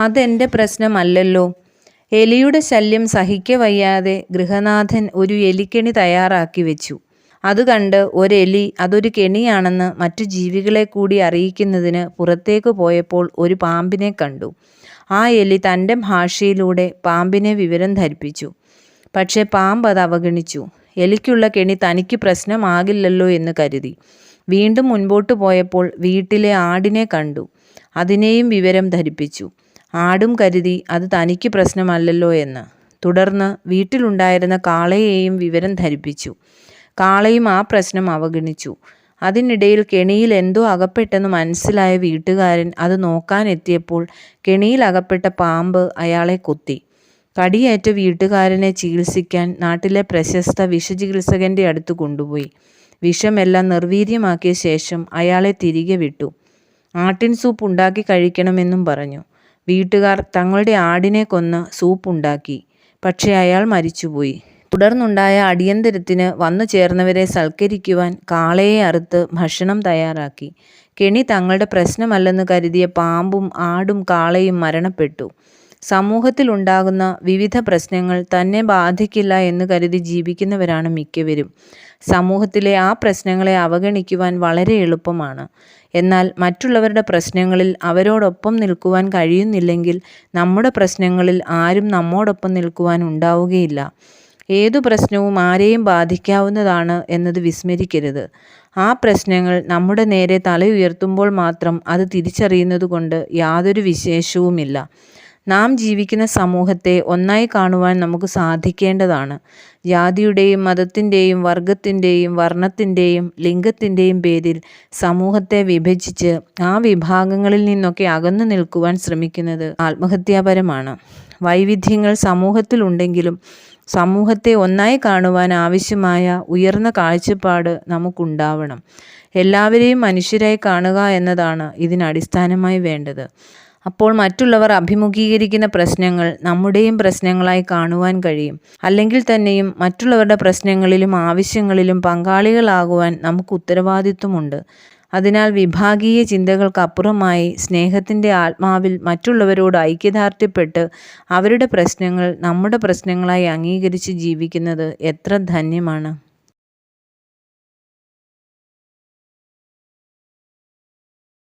അതെൻ്റെ പ്രശ്നമല്ലല്ലോ. എലിയുടെ ശല്യം സഹിക്കവയ്യാതെ ഗൃഹനാഥൻ ഒരു എലിക്കെണി തയ്യാറാക്കി വെച്ചു. അത് കണ്ട് ഒരെലി അതൊരു കെണിയാണെന്ന് മറ്റു ജീവികളെ കൂടി അറിയിക്കുന്നതിന് പുറത്തേക്ക് പോയപ്പോൾ ഒരു പാമ്പിനെ കണ്ടു. ആ എലി തൻ്റെ ഭാഷയിലൂടെ പാമ്പിനെ വിവരം ധരിപ്പിച്ചു. പക്ഷേ പാമ്പ് അത് അവഗണിച്ചു. എലിക്കുള്ള കെണി തനിക്ക് പ്രശ്നമാകില്ലല്ലോ എന്ന് കരുതി. വീണ്ടും മുൻപോട്ട് പോയപ്പോൾ വീട്ടിലെ ആടിനെ കണ്ടു. അതിനെയും വിവരം ധരിപ്പിച്ചു. ആടും കരുതി അത് തനിക്ക് പ്രശ്നമല്ലല്ലോ എന്ന്. തുടർന്ന് വീട്ടിലുണ്ടായിരുന്ന കാളയെയും വിവരം ധരിപ്പിച്ചു. കാളയും ആ പ്രശ്നം അവഗണിച്ചു. അതിനിടയിൽ കെണിയിൽ എന്തോ അകപ്പെട്ടെന്ന് മനസ്സിലായ വീട്ടുകാരൻ അത് നോക്കാനെത്തിയപ്പോൾ കെണിയിൽ അകപ്പെട്ട പാമ്പ് അയാളെ കൊത്തി. കടിയേറ്റ വീട്ടുകാരനെ ചികിത്സിക്കാൻ നാട്ടിലെ പ്രശസ്ത വിഷചികിത്സകൻ്റെ അടുത്ത് കൊണ്ടുപോയി. വിഷമെല്ലാം നിർവീര്യമാക്കിയ ശേഷം അയാളെ തിരികെ വിട്ടു. ആട്ടിൻ സൂപ്പ് ഉണ്ടാക്കി കഴിക്കണമെന്നും പറഞ്ഞു. വീട്ടുകാർ തങ്ങളുടെ ആടിനെ കൊന്ന് സൂപ്പുണ്ടാക്കി. പക്ഷേ അയാൾ മരിച്ചുപോയി. തുടർന്നുണ്ടായ അടിയന്തരത്തിന് വന്നു ചേർന്നവരെ സൽക്കരിക്കുവാൻ കാളയെ അറുത്ത് ഭക്ഷണം തയ്യാറാക്കി. കെണി തങ്ങളുടെ പ്രശ്നമല്ലെന്ന് കരുതിയ പാമ്പും ആടും കാളയും മരണപ്പെട്ടു. സമൂഹത്തിലുണ്ടാകുന്ന വിവിധ പ്രശ്നങ്ങൾ തന്നെ ബാധിക്കില്ല എന്ന് കരുതി ജീവിക്കുന്നവരാണ് മിക്കവരും. സമൂഹത്തിലെ ആ പ്രശ്നങ്ങളെ അവഗണിക്കുവാൻ വളരെ എളുപ്പമാണ്. എന്നാൽ മറ്റുള്ളവരുടെ പ്രശ്നങ്ങളിൽ അവരോടൊപ്പം നിൽക്കുവാൻ കഴിയുന്നില്ലെങ്കിൽ നമ്മുടെ പ്രശ്നങ്ങളിൽ ആരും നമ്മോടൊപ്പം നിൽക്കുവാൻ ഉണ്ടാവുകയില്ല. ഏതു പ്രശ്നവും ആരെയും ബാധിക്കാവുന്നതാണ് എന്നത് വിസ്മരിക്കരുത്. ആ പ്രശ്നങ്ങൾ നമ്മുടെ നേരെ തല ഉയർത്തുമ്പോൾ മാത്രം അത് തിരിച്ചറിയുന്നതുകൊണ്ട് യാതൊരു വിശേഷവുമില്ല. നാം ജീവിക്കുന്ന സമൂഹത്തെ ഒന്നായി കാണുവാൻ നമുക്ക് സാധിക്കേണ്ടതാണ്. ജാതിയുടെയും മതത്തിൻ്റെയും വർഗത്തിൻ്റെയും വർണ്ണത്തിൻ്റെയും ലിംഗത്തിൻ്റെയും പേരിൽ സമൂഹത്തെ വിഭജിച്ച് ആ വിഭാഗങ്ങളിൽ നിന്നൊക്കെ അകന്നു നിൽക്കുവാൻ ശ്രമിക്കുന്നത് ആത്മഹത്യാപരമാണ്. വൈവിധ്യങ്ങൾ സമൂഹത്തിലുണ്ടെങ്കിലും സമൂഹത്തെ ഒന്നായി കാണുവാൻ ആവശ്യമായ ഉയർന്ന കാഴ്ചപ്പാട് നമുക്കുണ്ടാവണം. എല്ലാവരെയും മനുഷ്യരായി കാണുക എന്നതാണ് ഇതിനടിസ്ഥാനമായി വേണ്ടത്. അപ്പോൾ മറ്റുള്ളവർ അഭിമുഖീകരിക്കുന്ന പ്രശ്നങ്ങൾ നമ്മുടെയും പ്രശ്നങ്ങളായി കാണുവാൻ കഴിയും. അല്ലെങ്കിൽ തന്നെയും മറ്റുള്ളവരുടെ പ്രശ്നങ്ങളിലും ആവശ്യങ്ങളിലും പങ്കാളികളാകുവാൻ നമുക്ക് ഉത്തരവാദിത്വമുണ്ട്. അതിനാൽ വിഭാഗീയ ചിന്തകൾക്കപ്പുറമായി സ്നേഹത്തിൻ്റെ ആത്മാവിൽ മറ്റുള്ളവരോട് ഐക്യദാർഢ്യപ്പെട്ട് അവരുടെ പ്രശ്നങ്ങൾ നമ്മുടെ പ്രശ്നങ്ങളായി അംഗീകരിച്ച് ജീവിക്കുന്നത് എത്ര ധന്യമാണ്.